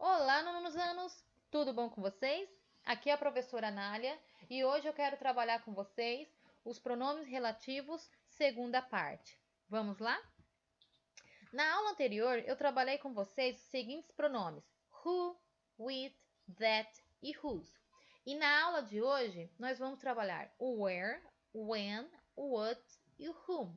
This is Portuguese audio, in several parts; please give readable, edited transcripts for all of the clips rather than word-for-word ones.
Olá, alunos! Tudo bom com vocês? Aqui é a professora Nália e hoje eu quero trabalhar com vocês os pronomes relativos, segunda parte. Vamos lá? Na aula anterior, eu trabalhei com vocês os seguintes pronomes: who, with, that e whose. E na aula de hoje, nós vamos trabalhar o where, when, o what e o whom.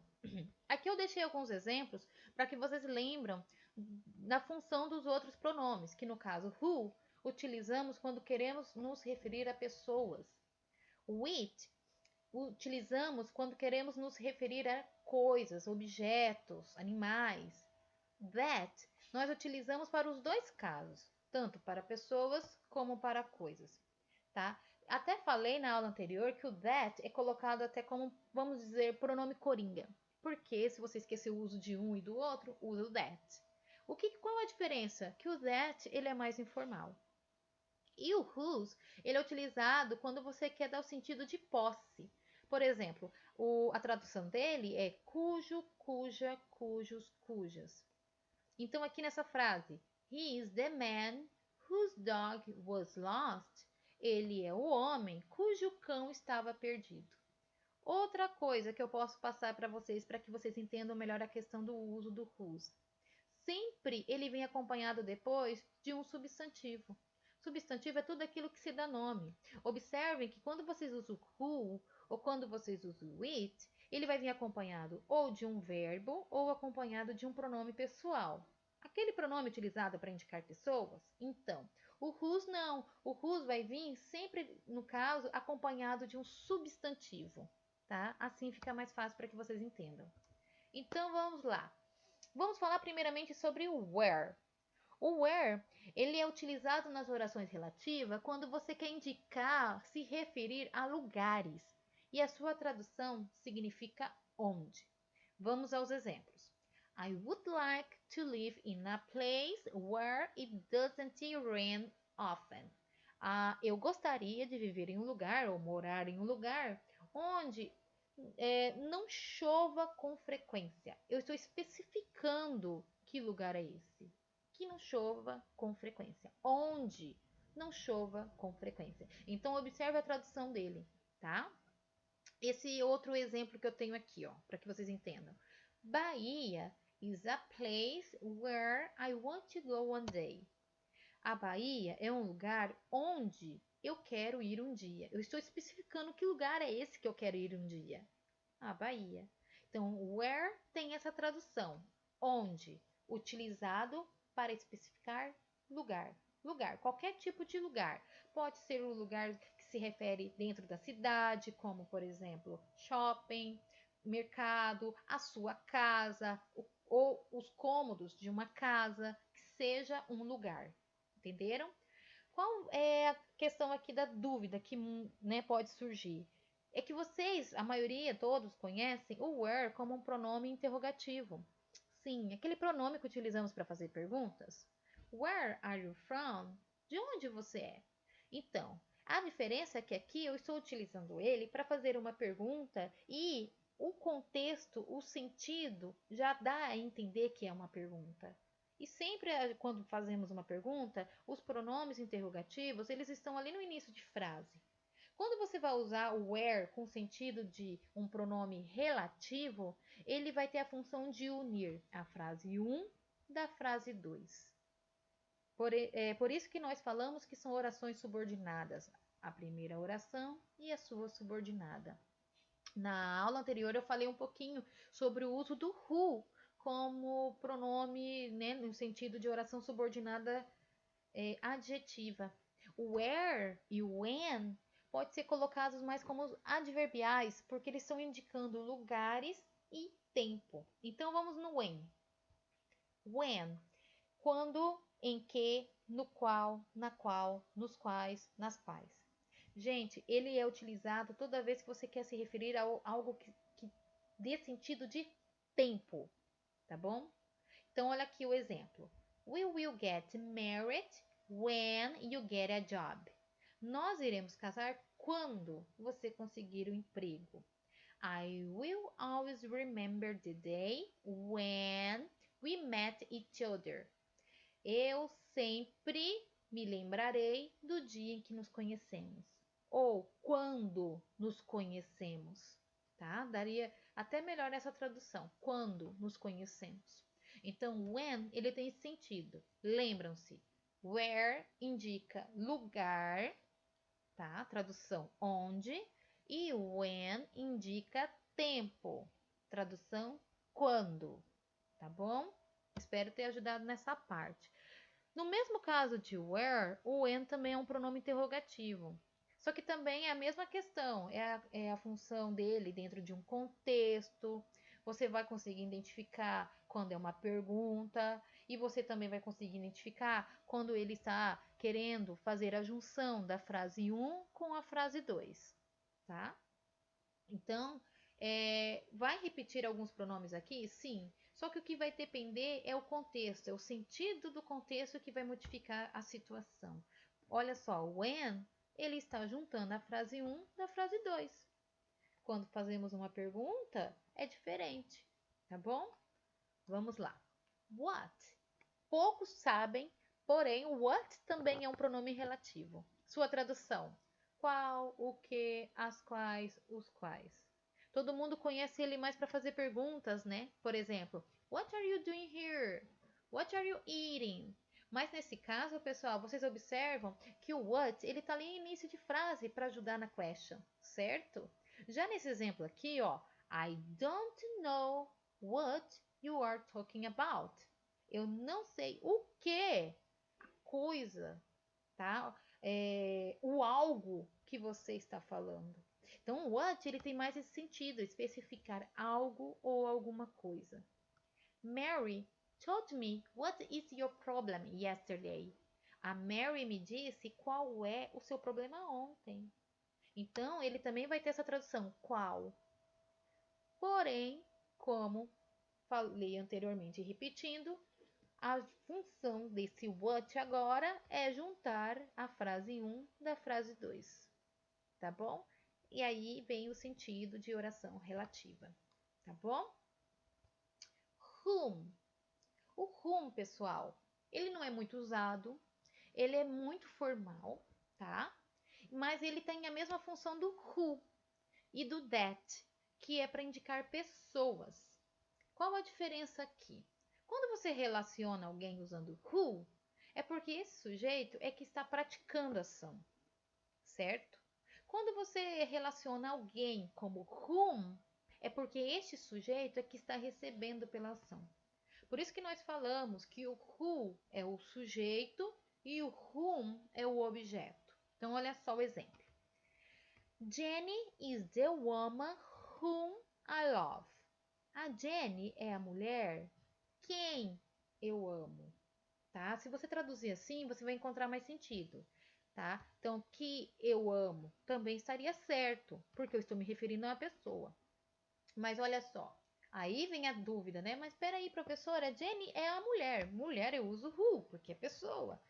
Aqui eu deixei alguns exemplos para que vocês lembram da função dos outros pronomes, que no caso who utilizamos quando queremos nos referir a pessoas. With utilizamos quando queremos nos referir a coisas, objetos, animais. That nós utilizamos para os dois casos, tanto para pessoas como para coisas, tá? Até falei na aula anterior que o that é colocado até como, vamos dizer, pronome coringa. Porque se você esquecer o uso de um e do outro, usa o that. Qual é a diferença? Que o that ele é mais informal. E o whose, ele é utilizado quando você quer dar o sentido de posse. Por exemplo, a tradução dele é cujo, cuja, cujos, cujas. Então, aqui nessa frase, he is the man whose dog was lost. Ele é o homem cujo cão estava perdido. Outra coisa que eu posso passar para que vocês entendam melhor a questão do uso do whose. Sempre ele vem acompanhado depois de um substantivo. Substantivo é tudo aquilo que se dá nome. Observem que quando vocês usam o who ou quando vocês usam o it, ele vai vir acompanhado ou de um verbo ou acompanhado de um pronome pessoal. Aquele pronome utilizado para indicar pessoas? Então, o whose não. O whose vai vir sempre, no caso, acompanhado de um substantivo, tá? Assim fica mais fácil para que vocês entendam. Então, vamos lá. Vamos falar primeiramente sobre o where. O where, ele é utilizado nas orações relativas quando você quer indicar, se referir a lugares. E a sua tradução significa onde. Vamos aos exemplos. I would like to live in a place where it doesn't rain often. Eu gostaria de viver em um lugar ou morar em um lugar onde não chova com frequência. Eu estou especificando que lugar é esse. Que não chova com frequência. Onde não chova com frequência. Então, observe a tradução dele, tá? Esse outro exemplo que eu tenho aqui, ó, para que vocês entendam. Bahia is a place where I want to go one day. A Bahia é um lugar onde eu quero ir um dia. Eu estou especificando que lugar é esse que eu quero ir um dia. A Bahia. Então, where tem essa tradução. Onde? Utilizado para especificar lugar. Lugar, qualquer tipo de lugar. Pode ser um lugar que se refere dentro da cidade, como, por exemplo, shopping, mercado, a sua casa, ou os cômodos de uma casa, que seja um lugar. Entenderam? Qual é a questão aqui da dúvida que pode surgir? É que vocês, a maioria, todos conhecem o where como um pronome interrogativo. Sim, aquele pronome que utilizamos para fazer perguntas. Where are you from? De onde você é? Então, a diferença é que aqui eu estou utilizando ele para fazer uma pergunta e o contexto, o sentido já dá a entender que é uma pergunta. E sempre quando fazemos uma pergunta, os pronomes interrogativos, eles estão ali no início de frase. Quando você vai usar o where com sentido de um pronome relativo, ele vai ter a função de unir a frase 1 da frase 2. Por isso que nós falamos que são orações subordinadas. A primeira oração e a sua subordinada. Na aula anterior eu falei um pouquinho sobre o uso do who como pronome, no sentido de oração subordinada adjetiva. O where e o when pode ser colocados mais como adverbiais, porque eles estão indicando lugares e tempo. Então vamos no when. When, quando, em que, no qual, na qual, nos quais, nas quais. Gente, ele é utilizado toda vez que você quer se referir a algo que dê sentido de tempo, tá bom? Então, olha aqui o exemplo. We will get married when you get a job. Nós iremos casar quando você conseguir o emprego. I will always remember the day when we met each other. Eu sempre me lembrarei do dia em que nos conhecemos. Ou quando nos conhecemos, tá? Daria até melhor essa tradução. Quando nos conhecemos. Então, when, ele tem esse sentido. Lembram-se. Where indica lugar, tá? Tradução onde. E when indica tempo. Tradução quando, tá bom? Espero ter ajudado nessa parte. No mesmo caso de where, o when também é um pronome interrogativo. Só que também é a mesma questão, é a função dele dentro de um contexto. Você vai conseguir identificar quando é uma pergunta, e você também vai conseguir identificar quando ele está querendo fazer a junção da frase 1 com a frase 2, tá? Então, vai repetir alguns pronomes aqui? Sim. Só que o que vai depender é o contexto, é o sentido do contexto que vai modificar a situação. Olha só, when, ele está juntando a frase 1 da frase 2. Quando fazemos uma pergunta, é diferente, tá bom? Vamos lá. What? Poucos sabem, porém, o what também é um pronome relativo. Sua tradução: qual, o que, as quais, os quais. Todo mundo conhece ele mais para fazer perguntas, né? Por exemplo, what are you doing here? What are you eating? Mas nesse caso, pessoal, vocês observam que o what, ele tá ali no início de frase para ajudar na question, certo? Já nesse exemplo aqui, ó, I don't know what you are talking about. Eu não sei o que coisa, tá? O algo que você está falando. Então, o what, ele tem mais esse sentido, especificar algo ou alguma coisa. Mary told me what is your problem yesterday. A Mary me disse qual é o seu problema ontem. Então, ele também vai ter essa tradução, qual. Porém, como falei anteriormente, repetindo, a função desse what agora é juntar a frase 1 da frase 2, tá bom? E aí vem o sentido de oração relativa, tá bom? Whom. O whom, pessoal, ele não é muito usado, ele é muito formal, tá? Mas ele tem a mesma função do who e do that, que é para indicar pessoas. Qual a diferença aqui? Quando você relaciona alguém usando who, é porque esse sujeito é que está praticando a ação, certo? Quando você relaciona alguém como whom, é porque este sujeito é que está recebendo pela ação. Por isso que nós falamos que o who é o sujeito e o whom é o objeto. Então, olha só o exemplo. Jenny is the woman whom I love. A Jenny é a mulher quem eu amo, tá? Se você traduzir assim, você vai encontrar mais sentido, tá? Então, que eu amo também estaria certo, porque eu estou me referindo a uma pessoa. Mas olha só, aí vem a dúvida, né? Mas espera aí, professora, Jenny é a mulher. Mulher eu uso who, porque é pessoa.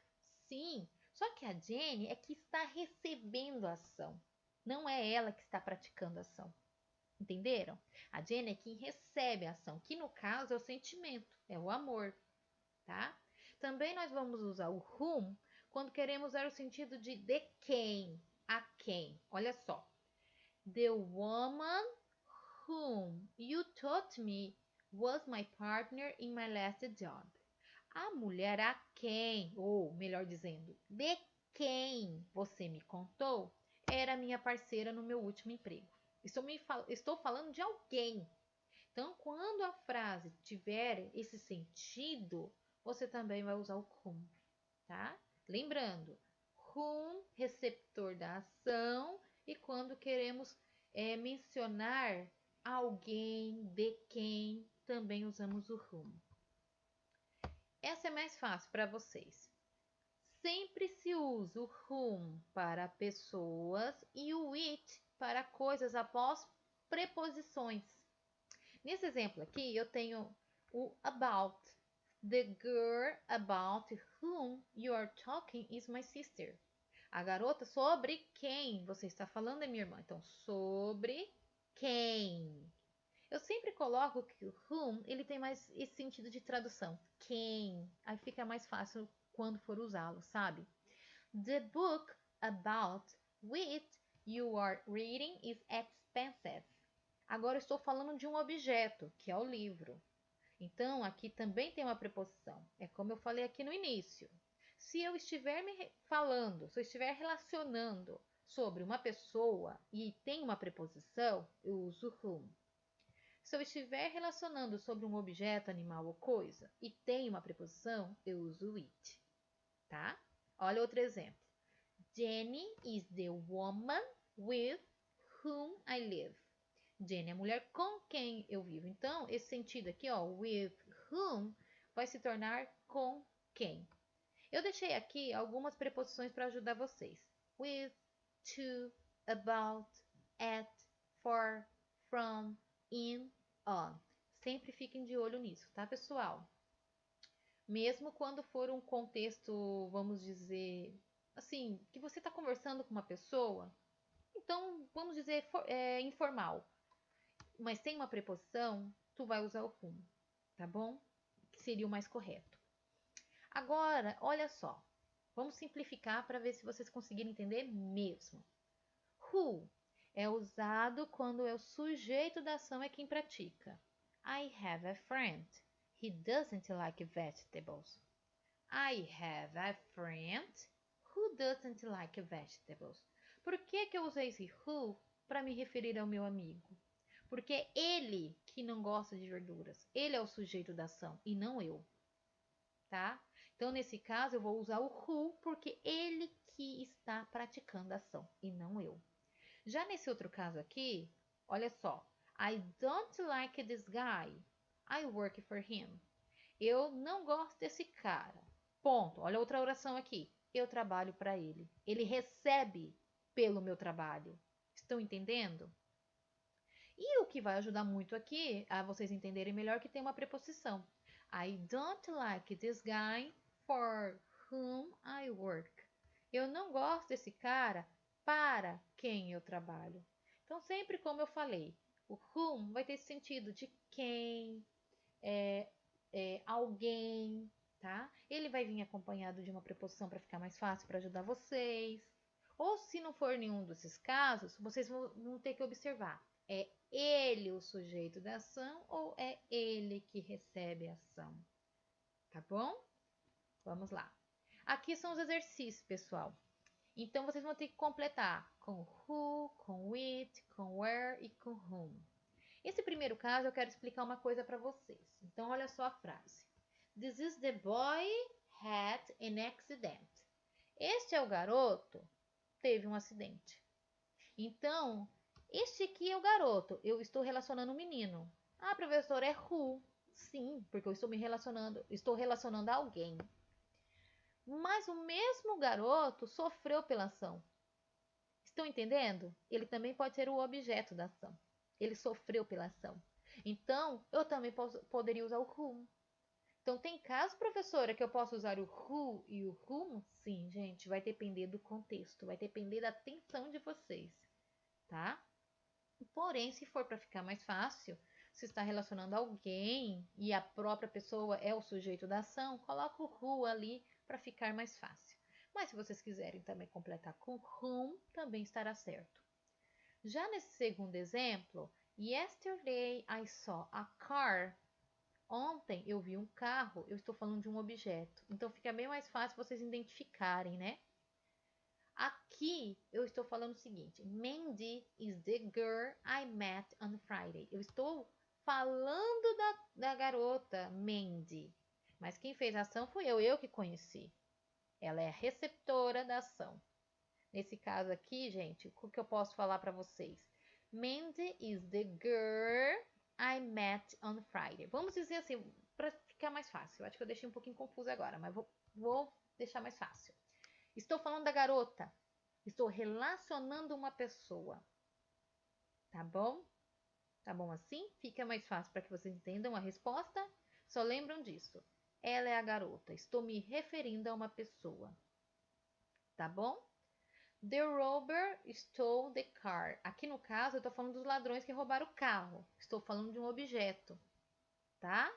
Sim, só que a Jenny é que está recebendo a ação. Não é ela que está praticando a ação. Entenderam? A Jenny é quem recebe a ação, que no caso é o sentimento, é o amor, tá? Também nós vamos usar o whom quando queremos dar o sentido de quem, a quem. Olha só. The woman whom you taught me was my partner in my last job. A mulher a quem, ou melhor dizendo, de quem você me contou, era minha parceira no meu último emprego. Estou falando de alguém. Então, quando a frase tiver esse sentido, você também vai usar o whom, tá? Lembrando, whom, receptor da ação, e quando queremos mencionar alguém, de quem, também usamos o whom. Essa é mais fácil para vocês. Sempre se usa o whom para pessoas e o it para coisas após preposições. Nesse exemplo aqui, eu tenho o about. The girl about whom you are talking is my sister. A garota sobre quem você está falando é minha irmã. Então, sobre quem. Eu sempre coloco que o whom, ele tem mais esse sentido de tradução. Quem. Aí fica mais fácil quando for usá-lo, sabe? The book about which you are reading is expensive. Agora eu estou falando de um objeto, que é o livro. Então, aqui também tem uma preposição. É como eu falei aqui no início. Se eu estiver falando, se eu estiver relacionando sobre uma pessoa e tem uma preposição, eu uso whom. Se eu estiver relacionando sobre um objeto, animal ou coisa e tem uma preposição, eu uso it, tá? Olha outro exemplo. Jenny is the woman with whom I live. Jenny é a mulher com quem eu vivo. Então, esse sentido aqui, ó, with whom, vai se tornar com quem. Eu deixei aqui algumas preposições para ajudar vocês. With, to, about, at, for, from, in, on. Sempre fiquem de olho nisso, tá, pessoal? Mesmo quando for um contexto, vamos dizer, assim, que você está conversando com uma pessoa, então, vamos dizer, informal, mas tem uma preposição, tu vai usar o whom, tá bom? Que seria o mais correto. Agora, olha só. Vamos simplificar para ver se vocês conseguirem entender mesmo. Who é usado quando é o sujeito da ação é quem pratica. I have a friend. He doesn't like vegetables. I have a friend who doesn't like vegetables. Por que eu usei esse who para me referir ao meu amigo? Porque é ele que não gosta de verduras. Ele é o sujeito da ação e não eu. Tá? Então, nesse caso, eu vou usar o who porque ele que está praticando a ação e não eu. Já nesse outro caso aqui, olha só. I don't like this guy. I work for him. Eu não gosto desse cara. Ponto. Olha outra oração aqui. Eu trabalho para ele. Ele recebe pelo meu trabalho. Estão entendendo? E o que vai ajudar muito aqui a vocês entenderem melhor que tem uma preposição. I don't like this guy for whom I work. Eu não gosto desse cara para quem eu trabalho. Então, sempre como eu falei, o whom vai ter esse sentido de quem, alguém, tá? Ele vai vir acompanhado de uma preposição para ficar mais fácil para ajudar vocês. Ou se não for nenhum desses casos, vocês vão ter que observar. É ele o sujeito da ação ou é ele que recebe a ação? Tá bom? Vamos lá. Aqui são os exercícios, pessoal. Então, vocês vão ter que completar com who, com which, com where e com whom. Esse primeiro caso, eu quero explicar uma coisa para vocês. Então, olha só a frase. This is the boy had an accident. Este é o garoto, teve um acidente. Então, este aqui é o garoto. Eu estou relacionando o menino. Ah, professor, é who. Sim, porque eu estou relacionando a alguém. Mas o mesmo garoto sofreu pela ação. Estão entendendo? Ele também pode ser o objeto da ação. Ele sofreu pela ação. Então, eu também poderia usar o whom. Então, tem caso, professora, que eu posso usar o who e o whom? Sim, gente, vai depender do contexto, vai depender da atenção de vocês, tá? Porém, se for para ficar mais fácil, se está relacionando alguém e a própria pessoa é o sujeito da ação, coloca o who ali para ficar mais fácil. Mas se vocês quiserem também completar com whom, também estará certo. Já nesse segundo exemplo, yesterday I saw a car. Ontem eu vi um carro, eu estou falando de um objeto. Então fica bem mais fácil vocês identificarem, né? Aqui eu estou falando o seguinte: Mandy is the girl I met on Friday. Eu estou falando da garota Mandy. Mas quem fez a ação fui eu que conheci. Ela é a receptora da ação. Nesse caso aqui, gente, o que eu posso falar para vocês? Mandy is the girl I met on Friday. Vamos dizer assim, para ficar mais fácil. Eu acho que eu deixei um pouquinho confuso agora, mas vou deixar mais fácil. Estou falando da garota. Estou relacionando uma pessoa. Tá bom? Tá bom assim? Fica mais fácil para que vocês entendam a resposta. Só lembram disso. Ela é a garota. Estou me referindo a uma pessoa. Tá bom? The robber stole the car. Aqui no caso, eu estou falando dos ladrões que roubaram o carro. Estou falando de um objeto. Tá?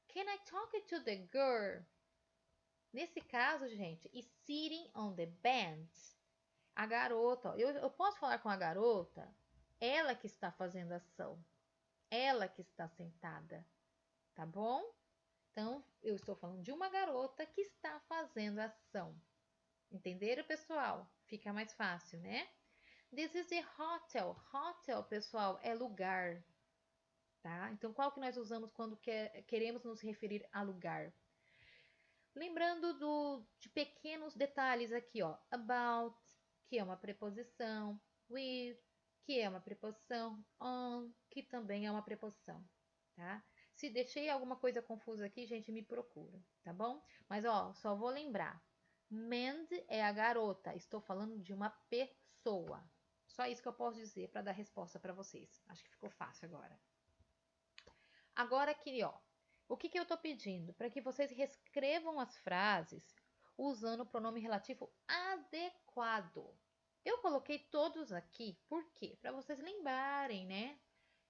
Can I talk to the girl? Nesse caso, gente, is sitting on the bench. A garota, ó, eu posso falar com a garota? Ela que está fazendo a ação. Ela que está sentada, tá bom? Então, eu estou falando de uma garota que está fazendo a ação. Entenderam, pessoal? Fica mais fácil, né? This is the hotel. Hotel, pessoal, é lugar, tá? Então, qual que nós usamos quando queremos nos referir a lugar? Lembrando de pequenos detalhes aqui, ó. About, que é uma preposição. With, que é uma preposição. On, que também é uma preposição, tá? Se deixei alguma coisa confusa aqui, gente, me procura, tá bom? Mas, ó, só vou lembrar. Mandy é a garota. Estou falando de uma pessoa. Só isso que eu posso dizer para dar resposta para vocês. Acho que ficou fácil agora. Agora aqui, ó. O que eu estou pedindo? Para que vocês reescrevam as frases usando o pronome relativo adequado. Eu coloquei todos aqui, por quê? Para vocês lembrarem, né?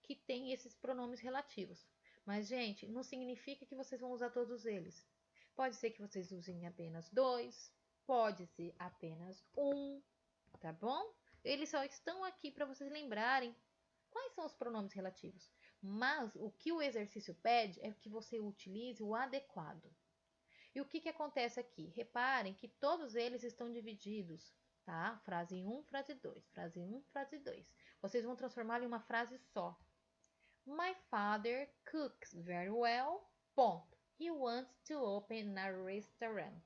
Que tem esses pronomes relativos. Mas, gente, não significa que vocês vão usar todos eles. Pode ser que vocês usem apenas 2, pode ser apenas 1, tá bom? Eles só estão aqui para vocês lembrarem quais são os pronomes relativos. Mas o que o exercício pede é que você utilize o adequado. E o que acontece aqui? Reparem que todos eles estão divididos, tá? Frase 1, frase 2, frase 1, frase 2. Vocês vão transformá-lo em uma frase só. My father cooks very well. Ponto. He wants to open a restaurant.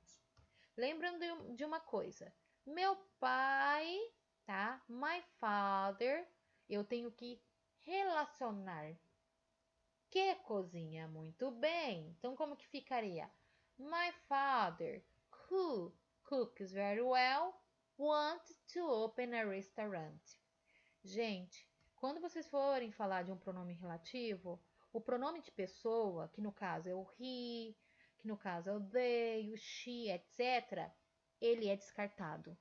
Lembrando de uma coisa. Meu pai, tá? My father, eu tenho que relacionar que cozinha muito bem. Então, como que ficaria? My father, who cooks very well, wants to open a restaurant. Gente, quando vocês forem falar de um pronome relativo, o pronome de pessoa, que no caso é o he, que no caso é o they, o she, etc., ele é descartado,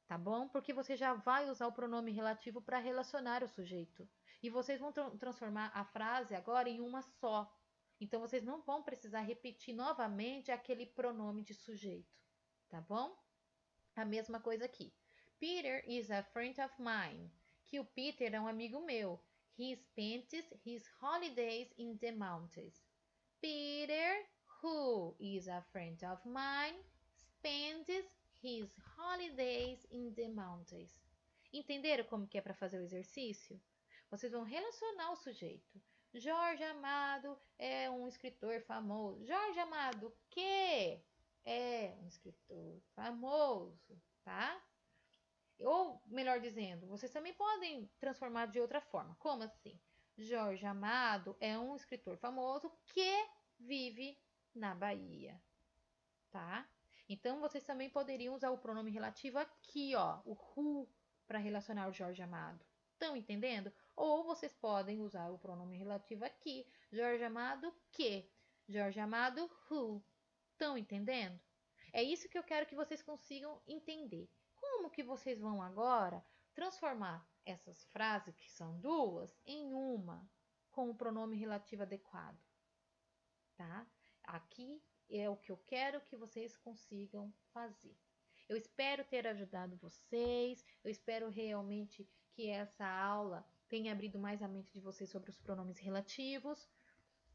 tá bom? Porque você já vai usar o pronome relativo para relacionar o sujeito. E vocês vão transformar a frase agora em uma só. Então, vocês não vão precisar repetir novamente aquele pronome de sujeito, tá bom? A mesma coisa aqui. Peter is a friend of mine. Que o Peter é um amigo meu. He spent his holidays in the mountains. Peter, who is a friend of mine, spends his holidays in the mountains. Entenderam como que é para fazer o exercício? Vocês vão relacionar o sujeito. Jorge Amado é um escritor famoso. Jorge Amado, que é um escritor famoso, tá? Ou, melhor dizendo, vocês também podem transformar de outra forma. Como assim? Jorge Amado é um escritor famoso que vive na Bahia, tá? Então, vocês também poderiam usar o pronome relativo aqui, ó, o who, para relacionar o Jorge Amado. Estão entendendo? Ou vocês podem usar o pronome relativo aqui, Jorge Amado que, Jorge Amado who. Estão entendendo? É isso que eu quero que vocês consigam entender. Como que vocês vão agora transformar essas frases, que são duas, em uma, com o pronome relativo adequado, tá? Aqui é o que eu quero que vocês consigam fazer. Eu espero ter ajudado vocês, eu espero realmente que essa aula tenha abrido mais a mente de vocês sobre os pronomes relativos,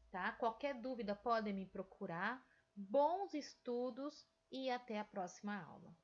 tá? Qualquer dúvida podem me procurar. Bons estudos e até a próxima aula.